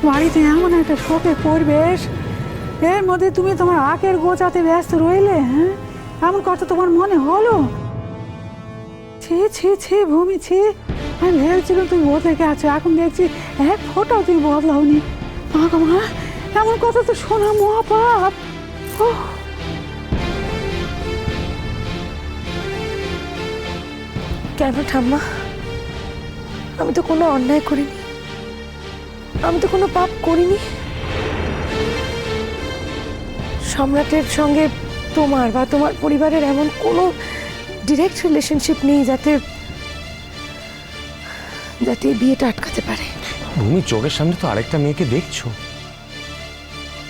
বাড়িতে এমন একটা শোকের পরিবেশ, এর মধ্যে তুমি তোমার আখের গোছাতে ব্যস্ত রইলে। হ্যাঁ, এমন কথা তোমার মনে হলো? ছি ছি ছি ভূমি, ছি। আমি ভেবেছিলাম তুমি বদলে গেছো, এখন দেখছি এক ফোঁটাও তুমি বদলাওনি। মা, এমন কথা তো শোনা মহাপাপ। কেন ঠাম্মা? আমি তো কোনো অন্যায় করিনি, আমি তো কোনো পাপ করিনি। সম্রাটের সঙ্গে তোমার বা তোমার পরিবারের এমন কোনো ডিরেক্ট রিলেশনশিপ নেই যাতে যাতে বিয়েটা আটকাতে পারে। ভূমি, চোখের সামনে তো আরেকটা মেয়েকে দেখছো,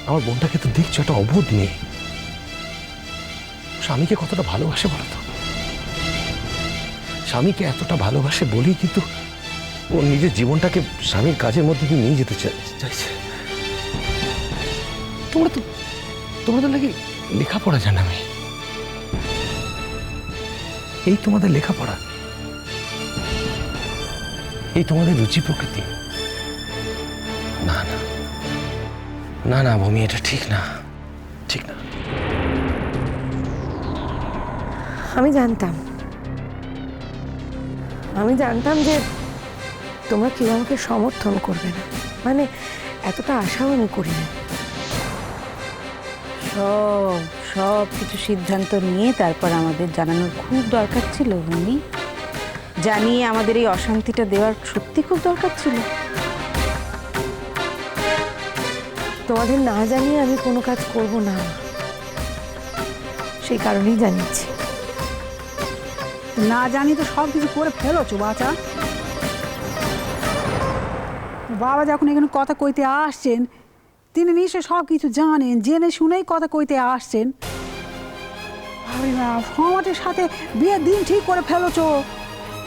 আমার বোনটাকে তো দেখছো, একটা অবোধ মেয়ে। স্বামীকে কতটা ভালোবাসে বলো তো? স্বামীকে এতটা ভালোবাসে বলেই কিন্তু ও নিজের জীবনটাকে স্বামীর কাজের মধ্যে দিয়ে নিয়ে যেতে চাইছে। তোমরা তো নাকি লেখাপড়া জানা মেয়ে, এই তোমাদের লেখাপড়া, এই তোমাদের রুচি প্রকৃতি। না না না না ভূমি, এটা ঠিক না, ঠিক না। আমি জানতাম যে তোমরা কেউ আমাকে সমর্থন করবে না, মানে এতটা আশাও আমি করিনি। সব কিছু সিদ্ধান্ত নিয়ে তারপর আমাদের জানানোর খুব দরকার ছিল ভূমি। জানিয়ে আমাদের এই অশান্তিটা দেওয়ার সত্যি খুব দরকার ছিল। তোমাদের না জানিয়ে আমি কোনো কাজ করব না, সেই কারণেই জানিয়েছি। না জানি তো সব কিছু করে ফেলোছো বাচ্চা। বাবা যখন এখানে কথা কইতে আসছেন, তিনি নিশ্চয় সব কিছু জানেন, জেনে শুনেই কথা কইতে আসছেন। সমাজের সাথে বিয়ের দিন ঠিক করে ফেলোছো,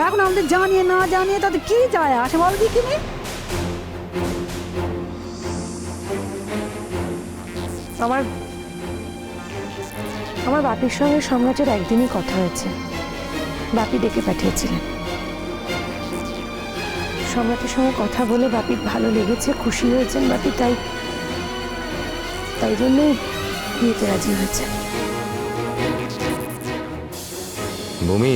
এখন আমাদের জানিয়ে না জানিয়ে তাতে কি যায় আসে বল দেখিনি? আমার বাপির সঙ্গে সম্রাটের একদিনই কথা হয়েছে, বাপি ডেকে পাঠিয়েছিলেন। সম্রাটের সঙ্গে কথা বলে বাপির ভালো লেগেছে, খুশি হয়েছেন বাপি, তাই জন্যই বিয়েতে রাজি হয়েছে। ভূমি,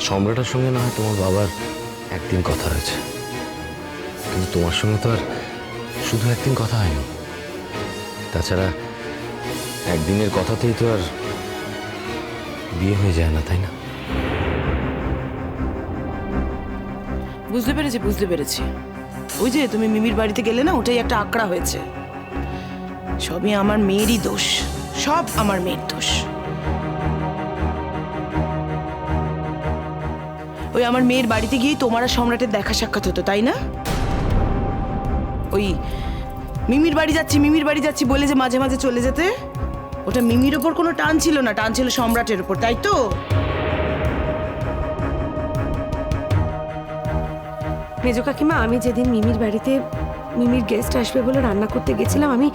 সম্রাটের সঙ্গে না হয় তোমার বাবার একদিন কথা হয়েছে, কিন্তু তোমার সঙ্গে তো আর শুধু একদিন কথা হয়নি। তাছাড়া একদিনের কথাতেই তো আর বিয়ে হয়ে যায় না, তাই না? বুঝতে পেরেছি। ওই যে তুমি মিমির বাড়িতে গেলে না, ওটাই একটা আকড়া হয়েছে। সবই আমার মেয়েরই দোষ, সব আমার মেয়ের দোষ। ওই আমার মেয়ের বাড়িতে গিয়ে তোমার আর সম্রাটের দেখা সাক্ষাৎ হতো, তাই না? ওই মিমির বাড়ি যাচ্ছি বলে যে মাঝে মাঝে চলে যেতে, ওটা মিমির ওপর কোনো টান ছিল না, টান ছিল সম্রাটের ওপর, তাই তো? মেজো কাকিমা, আমি যেদিন মিমির বাড়িতে মিমির গেস্ট আসবে বলে রান্না করতে গেছিলাম, আমি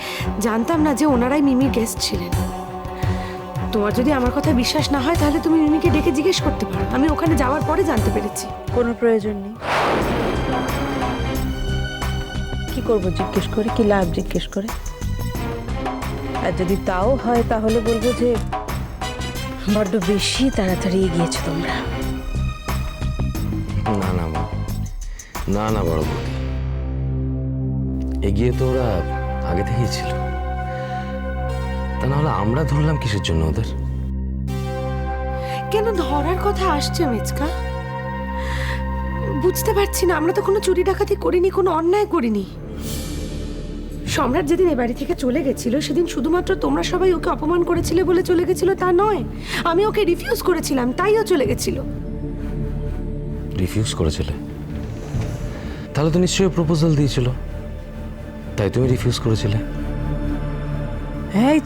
জানতাম না যে ওনারাই মিমির গেস্ট ছিলেন। তোমার যদি আমার কথা বিশ্বাস না হয় তাহলে তুমি মিমিকে ডেকে জিজ্ঞেস করতে পারো, আমি ওখানে যাওয়ার পরে জানতে পেরেছি। কোনো প্রয়োজন নেই। কি করবো জিজ্ঞেস করে, কি লাভ জিজ্ঞেস করে? আর যদি তাও হয় তাহলে বলবো যে বড্ড বেশি তাড়াতাড়ি এগিয়েছো তোমরা। না না মা, না না বড় বৌদি, এগিয়ে তো ওরা আগে থেকেই ছিল। তা না হলে আমরা ধরলাম কিসের জন্য ওদের? কেন ধরার কথা আসছে মেজকা? বুঝতে পারছি না। আমরা তো কোনো চুরি ডাকাতি করিনি, কোনো অন্যায় করিনি। সম্রাট যেদিন এ বাড়ি থেকে চলে গেছিল সেদিন শুধুমাত্র তোমরা সবাই ওকে অপমান করেছিলে বলে চলে গেছিল তা নয়। আমি ওকে রিফিউজ করেছিলাম, তাইও চলে গেছিল। রিফিউজ করেছিলে? তাহলে তো নিশ্চয়ই প্রপোজাল দিয়েছিল, তাই তুমি রিফিউজ করেছিলে। এই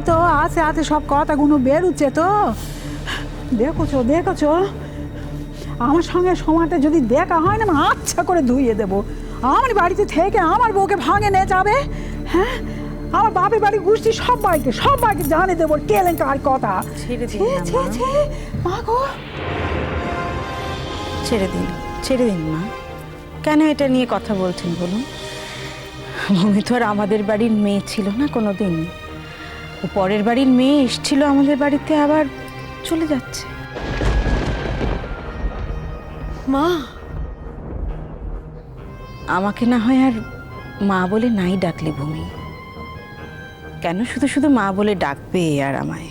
তো আস্তে আস্তে সব কথাগুলো বেরুচ্ছে তো। দেখেছো আমার সঙ্গে সময়টা যদি দেখা হয় না, আমি আচ্ছা করে ধুইয়ে দেবো। আমার বাড়িতে থেকে আমার বউকে ভাঙে নিয়ে যাবে। হ্যাঁ, আমার বাপের বাড়ি গোষ্ঠী সবাইকে জানিয়ে দেবো কেলেঙ্কার কথা। মা গো, ছেড়ে দিন মা। কেন এটা নিয়ে কথা বলছেন বলুন? ভূমি তো আর আমাদের বাড়ির মেয়ে ছিল না কোনোদিন। ও পরের বাড়ির মেয়ে এসেছিল আমাদের বাড়িতে, আবার চলে যাচ্ছে। মা, আমাকে না হয় আর মা বলে নাই ডাকলে ভূমি, কেন শুধু শুধু মা বলে ডাকবে আর আমায়?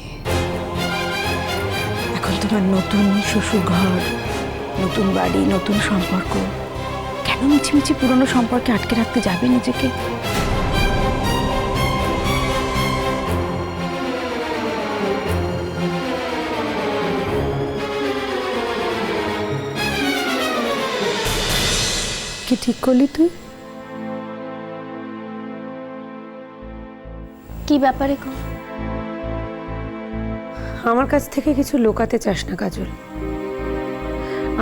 এখন তোমার নতুন শ্বশুর ঘর, নতুন বাড়ি, নতুন সম্পর্ক, কেন মিছিমিছি পুরনো সম্পর্কে আটকে রাখতে যাবে নিজেকে? কি ঠিক করলি তুই? কি ব্যাপারে গো? আমার কাছ থেকে কিছু লুকাতে চাস না কাজল।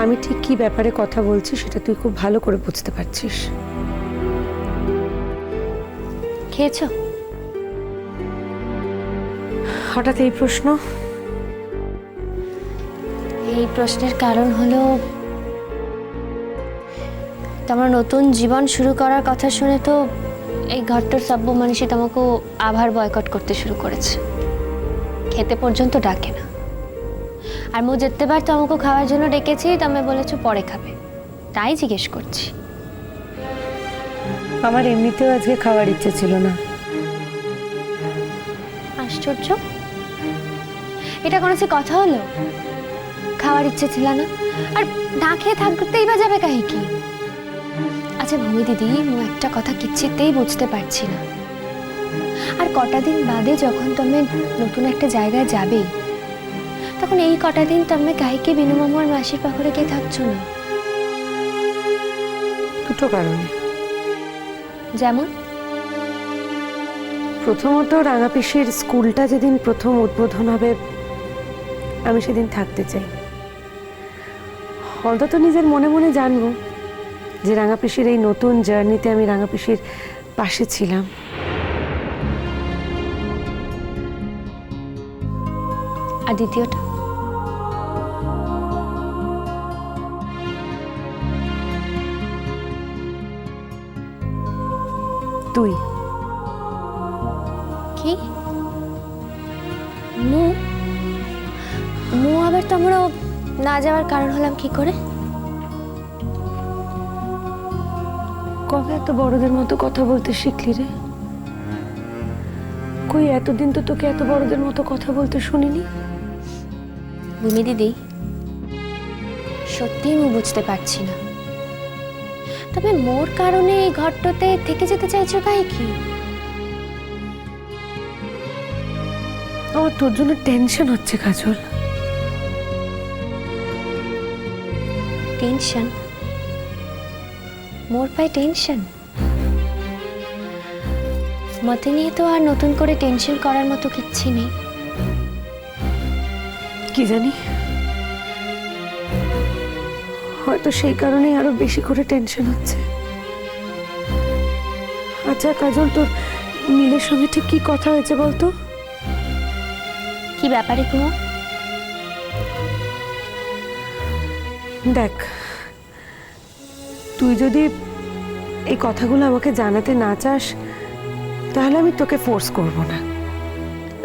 আমি ঠিক কি ব্যাপারে কথা বলছি সেটা তুই খুব ভালো করে বুঝতে পারছিস। খেয়েছো? হঠাৎ এই প্রশ্ন? এই প্রশ্নের কারণ হলো তোমার নতুন জীবন শুরু করার কথা শুনে তো এই ঘরটার সব্য মানুষই তোমাকে আবার বয়কট করতে শুরু করেছে। খেতে পর্যন্ত ডাকে না। আর মু যেতেবার তোমাকে খাওয়ার জন্য ডেকেছি, তুমি বলেছো পরে খাবে, তাই জিজ্ঞেস করছি। আমার এমনিতেও আজকে খাওয়ার ইচ্ছে ছিল না। আশ্চর্য, এটা কোনো সে কথা হলো? খাওয়ার ইচ্ছে ছিল না আর না খেয়ে থাকতেই বা যাবে কাহি কি? আচ্ছা ভূমি দিদি, মু একটা কথা কিচ্ছিতেই বুঝতে পারছি না। আর কটা দিন বাদে যখন তুমি নতুন একটা জায়গায় যাবে, তখন এই কটা দিন তুমি কাহিকে বিনু মামু আর মাসির পাখরে কে থাকছো না? দুটো কারণে। যেমন? প্রথমত, রাঙা পিসির স্কুলটা যেদিন প্রথম উদ্বোধন হবে আমি সেদিন থাকতে চাই। অন্তত নিজের মনে মনে জানবো যে রাঙা পিসির এই নতুন জার্নিতে আমি রাঙা পিসির পাশে ছিলাম। আর দ্বিতীয়টা? তুই কি? মু মু আবার তোমরা না যাওয়ার কারণ হলাম কি করে? কবে এত বড়দের মতো কথা বলতে শিখলি রে? কই এতদিন তো তোকে এত বড়দের মতো কথা বলতে শুনিনি। ভূমি দিদি, সত্যিই মু বুঝতে পারছি না, তবে মোর কারণে এই ঘরটাতে থেকে যেতে চাইছো কাই কি? আমার তোর জন্য টেনশন হচ্ছে কাজল। টেনশন? মোর পাই টেনশন? মতে নিয়ে তো আর নতুন করে টেনশন করার মতো কিচ্ছু নেই। কি জানি, হয়তো সেই কারণেই আরো বেশি করে টেনশন হচ্ছে। আচ্ছা কাজল, তোর নীলের সঙ্গে ঠিক কি কথা হয়েছে বলতো? কি ব্যাপারে গো? দেখ, তুই যদি এই কথাগুলো আমাকে জানাতে না চাস তাহলে আমি তোকে ফোর্স করব না,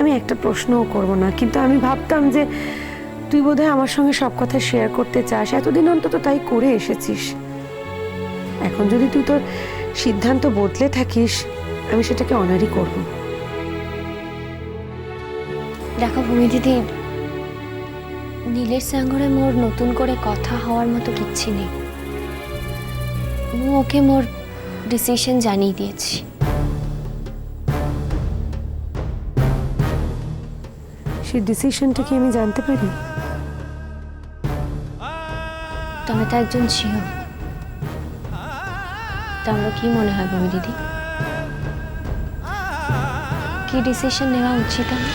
আমি একটা প্রশ্নও করব না। কিন্তু আমি ভাবতাম যে তুই বোধহয় আমার সঙ্গে সব কথা শেয়ার করতে চাস, এতদিন অন্তত তাই করে এসেছিস। এখন যদি তুই তোর সিদ্ধান্ত বদলে থাকিস, আমি সেটাকে অনারই করব। দেখো ভূমি দিদি, নীলের সঙ্গে মোর নতুন করে কথা হওয়ার মতো কিচ্ছু নেই। ওকে মোর ডিসিশন জানিয়ে দিয়েছি। সেই ডিসিশনটা কি আমি জানতে পারি? তুমি তো একজন ঝিও, তোমরা কি মনে হয় ভূমি দিদি, কি ডিসিশন নেওয়া উচিত আমার?